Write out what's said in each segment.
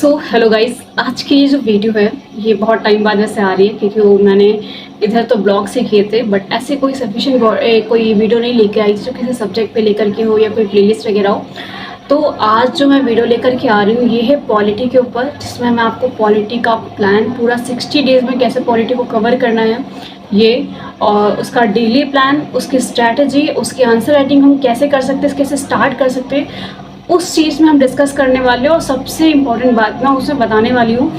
Hello guys, आज की ये जो वीडियो है ये बहुत टाइम बाद वैसे आ रही है क्योंकि वो मैंने इधर तो ब्लॉग से किए थे, बट ऐसे कोई सफिशिएंट कोई वीडियो नहीं लेके आई थी जो किसी सब्जेक्ट पे लेकर के हो या कोई प्लेलिस्ट वगैरह हो। तो आज जो मैं वीडियो लेकर के आ रही हूँ ये है पॉलिटी के ऊपर, जिसमें मैं आपको पॉलिटी का प्लान पूरा 60 डेज़ में कैसे पॉलिटी को कवर करना है ये, और उसका डेली प्लान, उसकी स्ट्रैटेजी, उसकी आंसर राइटिंग हम कैसे कर सकते हैं, कैसे स्टार्ट कर सकते हैं, उस चीज़ में हम डिस्कस करने वाले हैं। और सबसे इम्पॉर्टेंट बात मैं उसमें बताने वाली हूँ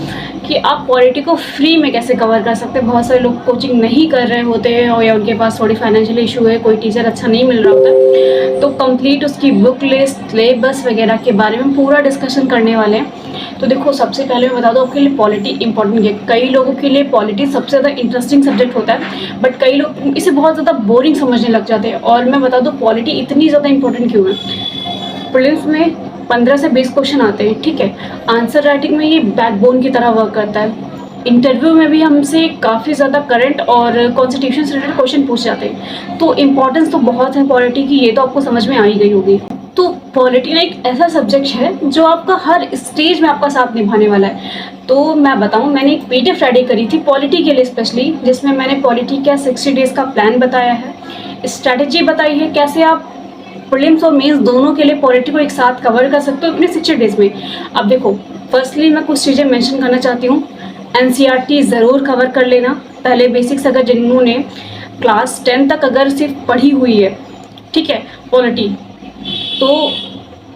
कि आप पॉलिटी को फ्री में कैसे कवर कर सकते हैं। बहुत सारे लोग कोचिंग नहीं कर रहे होते हैं और या उनके पास थोड़ी फाइनेंशियल इशू है, कोई टीचर अच्छा नहीं मिल रहा होता है, तो कंप्लीट उसकी बुक लिस्ट, सिलेबस वगैरह के बारे में पूरा डिस्कशन करने वाले हैं। तो देखो, सबसे पहले मैं बता दूँ आपके लिए पॉलिटी इंपॉर्टेंट है। कई लोगों के लिए पॉलिटी सबसे ज़्यादा इंटरेस्टिंग सब्जेक्ट होता है, बट कई लोग इसे बहुत ज़्यादा बोरिंग समझने लग जाते हैं। और मैं बता दूँ पॉलिटी इतनी ज़्यादा इंपॉर्टेंट क्यों है। प्रीलिम्स में 15 से 20 क्वेश्चन आते हैं, ठीक है। आंसर राइटिंग में ये बैकबोन की तरह वर्क करता है। इंटरव्यू में भी हमसे काफ़ी ज़्यादा करंट और कॉन्स्टिट्यूशन से रिलेटेड क्वेश्चन पूछ जाते हैं। तो इम्पॉर्टेंस तो बहुत है पॉलिटी की, ये तो आपको समझ में आ ही गई होगी। तो पॉलिटी ना एक ऐसा सब्जेक्ट है जो आपका हर स्टेज में आपका साथ निभाने वाला है। तो मैं बताऊं, मैंने एक PDF रेडी करी थी पॉलिटी के लिए स्पेशली, जिसमें मैंने पॉलिटी का 60 डेज़ का प्लान बताया है, स्ट्रैटेजी बताई है कैसे आप प्रीलिम्स और मेंस दोनों के लिए पॉलिटी को एक साथ कवर कर सकते हो अपने 60 डेज़ में। अब देखो, फर्स्टली मैं कुछ चीज़ें मेंशन करना चाहती हूँ। NCERT ज़रूर कवर कर लेना। पहले बेसिक्स अगर जिन्होंने क्लास 10 तक अगर सिर्फ पढ़ी हुई है, ठीक है, पॉलिटी, तो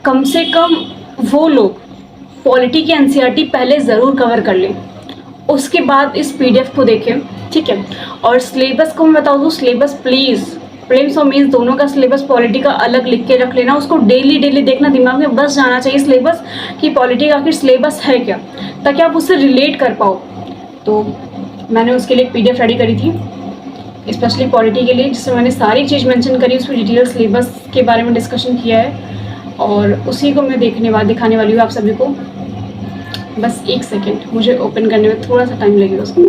कम से कम वो लोग पॉलिटी की NCERT पहले ज़रूर कवर कर लें। उसके बाद इस PDF को देखें, ठीक है। और सिलेबस को मैं बता दूँ, सिलेबस प्लीज़ प्रीलिम्स और मेंस दोनों का सिलेबस पॉलिटी का अलग लिख के रख लेना। उसको डेली देखना, दिमाग में बस जाना चाहिए सिलेबस कि पॉलिटी का आखिर सिलेबस है क्या, ताकि आप उससे रिलेट कर पाओ। तो मैंने उसके लिए एक PDF रेडी करी थी स्पेशली पॉलिटी के लिए, जिसमें मैंने सारी चीज़ मेंशन करी, उसमें डिटेल सिलेबस के बारे में डिस्कशन किया है, और उसी को मैं दिखाने वाली हूँ आप सभी को। बस एक सेकेंड, मुझे ओपन करने में थोड़ा सा टाइम लगेगा उसको।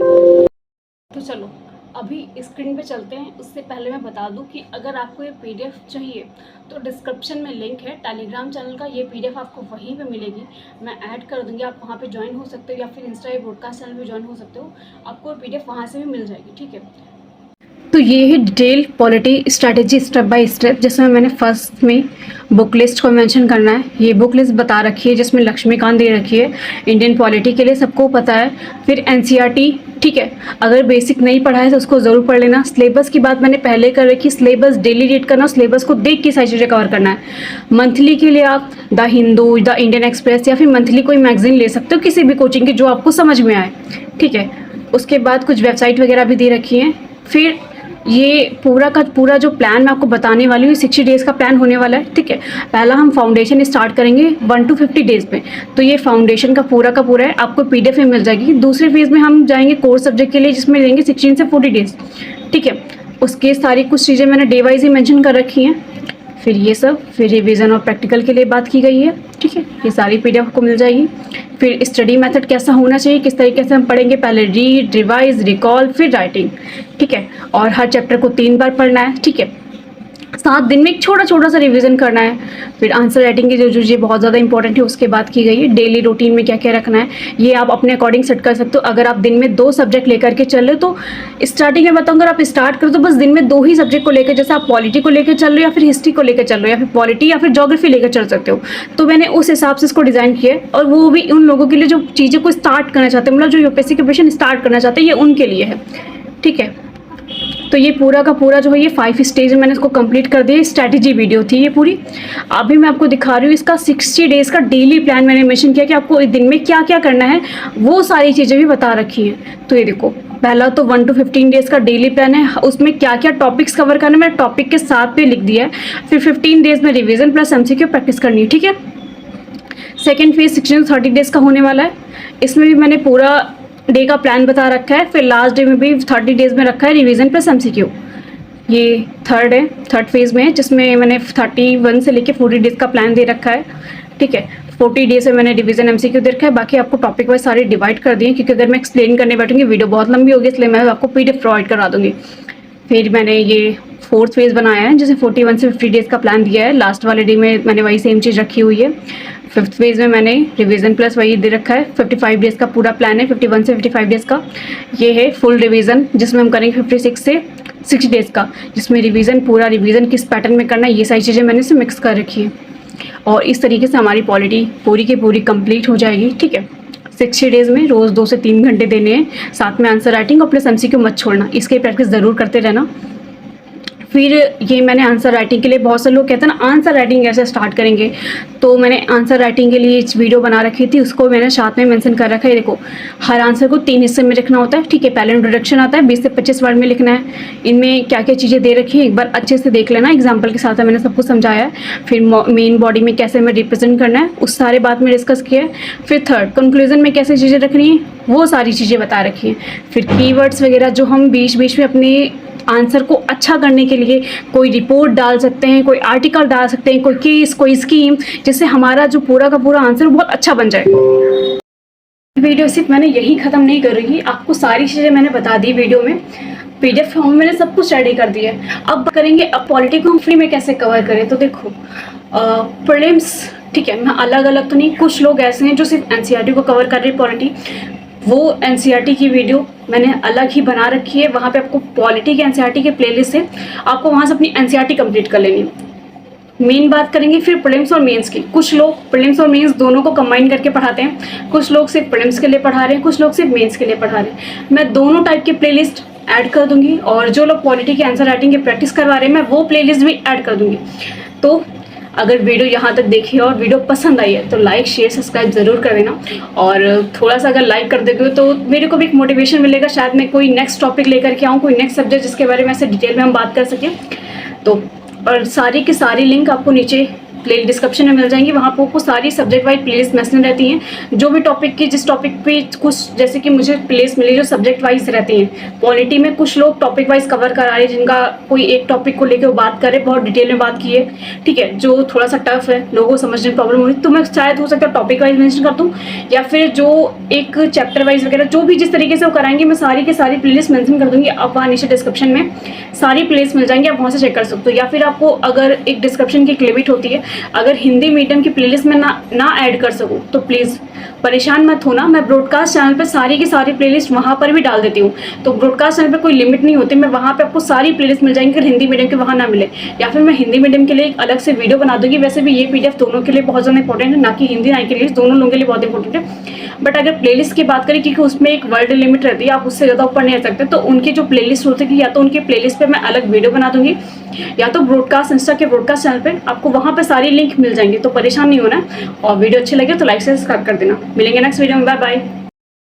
तो चलो अभी स्क्रीन पे चलते हैं। उससे पहले मैं बता दूं कि अगर आपको ये PDF चाहिए तो डिस्क्रिप्शन में लिंक है टेलीग्राम चैनल का, ये PDF आपको वहीं पे मिलेगी, मैं ऐड कर दूंगी। आप वहाँ पे ज्वाइन हो सकते हो या फिर इंस्टा या ब्रॉडकास्ट चैनल पे ज्वाइन हो सकते हो, आपको PDF वहाँ से भी मिल जाएगी, ठीक है। तो ये है detail polity strategy step by step, जिसमें मैंने फर्स्ट में बुक लिस्ट को मेंशन करना है। ये बुक लिस्ट बता रखी है जिसमें लक्ष्मीकांत दे रखी है, इंडियन पॉलिटी के लिए सबको पता है। फिर NCERT, ठीक है, अगर बेसिक नहीं पढ़ा है तो उसको ज़रूर पढ़ लेना। सिलेबस की बात मैंने पहले कर रखी, सिलेबस डेली रीड करना, सिलेबस को देख के सारी चीज़ें कवर करना है। मंथली के लिए आप the Hindu, the Indian express या फिर मंथली कोई मैगजीन ले सकते हो किसी भी कोचिंग की जो आपको समझ में आए, ठीक है। उसके बाद कुछ वेबसाइट वगैरह भी दे रखी हैं। फिर ये पूरा का पूरा जो प्लान मैं आपको बताने वाली हूँ 60 डेज़ का प्लान होने वाला है, ठीक है। पहला हम फाउंडेशन स्टार्ट करेंगे 1 to 50 डेज़ में, तो ये फाउंडेशन का पूरा है, आपको PDF में मिल जाएगी। दूसरे फेज़ में हम जाएंगे कोर्स सब्जेक्ट के लिए, जिसमें लेंगे 16 से 40 डेज़, ठीक है। उसके सारी कुछ चीज़ें मैंने डे वाइज ही मेंशन कर रखी हैं। फिर ये सब, फिर रिवीजन और प्रैक्टिकल के लिए बात की गई है, ठीक है। ये सारी PDF को मिल जाएगी। फिर स्टडी मेथड कैसा होना चाहिए, किस तरीके से हम पढ़ेंगे, पहले रीड, रिवाइज, रिकॉल, फिर राइटिंग, ठीक है। और हर चैप्टर को 3 बार पढ़ना है, ठीक है। 7 दिन में एक छोटा सा रिवीजन करना है। फिर आंसर राइटिंग की जो ये बहुत ज़्यादा इंपॉर्टेंट है उसके बात की गई है। डेली रूटीन में क्या क्या रखना है ये आप अपने अकॉर्डिंग सेट कर सकते हो। अगर आप दिन में 2 सब्जेक्ट लेकर के चल रहे हो तो स्टार्टिंग में बताऊँ, अगर आप स्टार्ट करो तो बस दिन में 2 ही सब्जेक्ट को लेकर, जैसे आप पॉलिटी को लेकर चल रहे हो या फिर हिस्ट्री को लेकर चल रहे हो या फिर पॉलिटी या फिर ज्योग्राफी लेकर चल सकते हो। तो मैंने उस हिसाब से इसको डिज़ाइन किया है, और वो भी उन लोगों के लिए जो चीज़ें को स्टार्ट करना चाहते हैं, मतलब जो UPSC की प्रिपरेशन स्टार्ट करना चाहते हैं, ये उनके लिए है, ठीक है। तो ये पूरा का पूरा जो है ये 5 स्टेज में मैंने इसको कंप्लीट कर दिया। स्ट्रैटेजी वीडियो थी ये पूरी। अभी मैं आपको दिखा रही हूँ इसका 60 डेज़ का डेली प्लान। मैंने मेंशन किया कि आपको दिन में क्या क्या करना है, वो सारी चीज़ें भी बता रखी हैं। तो ये देखो, पहला तो 1 to 15 डेज़ का डेली प्लान है, उसमें क्या क्या टॉपिक्स कवर करना है मैंने टॉपिक के साथ पे लिख दिया है। फिर 15 डेज़ में रिविजन प्लस MCQ प्रैक्टिस करनी है, ठीक है। सेकेंड फेज 16 to 30 डेज़ का होने वाला है, इसमें भी मैंने पूरा डे का प्लान बता रखा है। फिर लास्ट डे में भी 30 डेज़ में रखा है रिवीजन प्लस MCQ। ये थर्ड फेज़ में है, जिसमें मैंने 31 से लेके 40 डेज़ का प्लान दे रखा है, ठीक है। 40 डेज़ में मैंने रिवीजन MCQ दे रखा है। बाकी आपको टॉपिक वाइज सारे डिवाइड कर दिए, क्योंकि अगर मैं एक्सप्लेन करने बैठूंगी वीडियो बहुत लंबी होगी, इसलिए मैं आपको PDF प्रोवाइड करा दूंगी। फिर मैंने ये फोर्थ फेज़ बनाया है, जैसे 41 से 50 डेज़ का प्लान दिया है, लास्ट वाले डे में मैंने वही सेम चीज़ रखी हुई है। फिफ्थ फेज़ में मैंने रिवीजन प्लस वही दे रखा है। 55 डेज़ का पूरा प्लान है, 51 से 55 डेज़ का। ये है फुल रिवीजन जिसमें हम करेंगे 56 से 60 डेज़ का, जिसमें रिवीजन पूरा रिवीजन किस पैटर्न में करना है ये सारी चीज़ें मैंने इसे मिक्स कर रखी है। और इस तरीके से हमारी पॉलिटी पूरी की पूरी कंप्लीट हो जाएगी। ठीक है, 60 डेज़ में रोज़ 2 से 3 घंटे देने हैं, साथ में आंसर राइटिंग और प्लस एमसीक्यू मत छोड़ना, इसकी प्रैक्टिस ज़रूर करते रहना। फिर ये मैंने आंसर राइटिंग के लिए, बहुत से लोग कहते हैं ना आंसर राइटिंग कैसे स्टार्ट करेंगे, तो मैंने आंसर राइटिंग के लिए वीडियो बना रखी थी, उसको मैंने साथ में मेंशन कर रखा है। देखो, हर आंसर को 3 हिस्से में लिखना होता है। ठीक है, पहले इंट्रोडक्शन आता है, 20 से 25 वर्ड में लिखना है। इनमें क्या क्या चीज़ें दे रखी है एक बार अच्छे से देख लेना, एग्जाम्पल के साथ मैंने सब कुछ समझाया है। फिर मेन बॉडी में कैसे हमें रिप्रेजेंट करना है उस सारे बात में डिस्कस किया है। फिर थर्ड कंक्लूजन में कैसे चीज़ें रखनी है वो सारी चीज़ें बता रखी हैं। फिर कीवर्ड्स वगैरह जो हम बीच बीच में अपने आंसर को अच्छा करने के लिए कोई रिपोर्ट डाल सकते हैं, कोई आर्टिकल डाल सकते हैं, कोई केस, कोई स्कीम, जिससे हमारा जो पूरा का पूरा आंसर बहुत अच्छा बन जाए। वीडियो सिर्फ मैंने यही ख़त्म नहीं कर रही, आपको सारी चीज़ें मैंने बता दी वीडियो में, पीडीएफ फॉर्म में मैंने सब कुछ रेडी कर दिया है। अब करेंगे, अब पॉलिटी को हम फ्री में कैसे कवर करें। तो देखो, प्रीलिम्स, ठीक है, मैं अलग अलग तो नहीं, कुछ लोग ऐसे हैं जो सिर्फ एनसीईआरटी को कवर कर रहे हैं पॉलिटी, वो एनसीईआरटी की वीडियो मैंने अलग ही बना रखी है। वहाँ पे आपको पॉलिटी के एनसीईआरटी के प्लेलिस्ट है, आपको वहाँ से अपनी एनसीईआरटी कंप्लीट कर लेनी है। मेन बात करेंगे फिर प्रीलिम्स और मेंस की। कुछ लोग प्रीलिम्स और मेंस दोनों को कंबाइन करके पढ़ाते हैं, कुछ लोग सिर्फ प्रीलिम्स के लिए पढ़ा रहे हैं, कुछ लोग सिर्फ मेंस के लिए पढ़ा रहे हैं। मैं दोनों टाइप की प्लेलिस्ट ऐड कर दूंगी, और जो लोग पॉलिटी के आंसर राइटिंग की प्रैक्टिस करवा रहे हैं मैं वो प्लेलिस्ट भी ऐड कर दूंगी। तो अगर वीडियो यहाँ तक देखी है और वीडियो पसंद आई है तो लाइक शेयर सब्सक्राइब ज़रूर कर देना, और थोड़ा सा अगर लाइक कर दोगे तो मेरे को भी एक मोटिवेशन मिलेगा, शायद मैं कोई नेक्स्ट टॉपिक लेकर के आऊँ, कोई नेक्स्ट सब्जेक्ट जिसके बारे में ऐसे डिटेल में हम बात कर सकें। तो और सारी की सारी लिंक आपको नीचे प्ले डिस्क्रिप्शन में मिल जाएंगी, वहाँ पर आपको सारी सब्जेक्ट वाइज प्लेलिस्ट मैसेज रहती हैं, जो भी टॉपिक की, जिस टॉपिक पे कुछ, जैसे कि मुझे प्लेलिस्ट मिली जो सब्जेक्ट वाइज रहती हैं। पॉलिटी में कुछ लोग टॉपिक वाइज कवर करा रहे हैं, जिनका कोई एक टॉपिक को लेकर वो बात करे, बहुत डिटेल में बात की है, ठीक है, जो थोड़ा सा टफ है, लोगों को समझने में प्रॉब्लम हो रही है, तो मैं शायद हो सकता है टॉपिक वाइज मेंशन कर दूँ, या फिर जो एक चैप्टर वाइज वगैरह जो भी जिस तरीके से वो कराएंगे मैं सारी की सारी प्लेलिस्ट मेंशन कर दूँगी। आप वहाँ नीचे डिस्क्रिप्शन में सारी प्लेलिस्ट मिल जाएंगी, आप वहाँ से चेक कर सकते हो। या फिर आपको अगर एक डिस्क्रिप्शन की एक लिमिट होती है, अगर हिंदी मीडियम की प्लेलिस्ट में ना ऐड कर सकूं तो प्लीज़ परेशान मत होना, मैं ब्रॉडकास्ट चैनल पे सारी की सारी प्लेलिस्ट वहाँ पर भी डाल देती हूँ। तो ब्रॉडकास्ट चैनल पे कोई लिमिट नहीं होती, मैं वहाँ पे आपको सारी प्लेलिस्ट मिल जाएंगी, अगर हिंदी मीडियम के वहाँ ना मिले, या फिर मैं हिंदी मीडियम के लिए एक अलग से वीडियो बना दूंगी। वैसे भी ये पीडीएफ दोनों के लिए बहुत ज़्यादा इंपॉर्टेंट है, ना कि हिंदी ना इंग्लिश, दोनों लोगों के लिए बहुत इंपॉर्टेंट है। बट अगर प्लेलिस्ट की बात करें, क्योंकि उसमें एक वर्ड लिमिट रहती है, आप उससे ज़्यादा ऊपर नहीं आ सकते, तो उनकी जो प्लेलिस्ट होती है, या तो उनकी प्लेलिस्ट पे मैं अलग वीडियो बना दूंगी, या तो ब्रॉडकास्ट इंस्टा के ब्रॉडकास्ट चैनल पे आपको वहाँ पे सारी लिंक मिल जाएंगी। तो परेशान नहीं होना, और वीडियो अच्छी लगे तो लाइक से सब्सक्राइब कर देना। मिलेंगे नेक्स्ट वीडियो में, बाय बाय।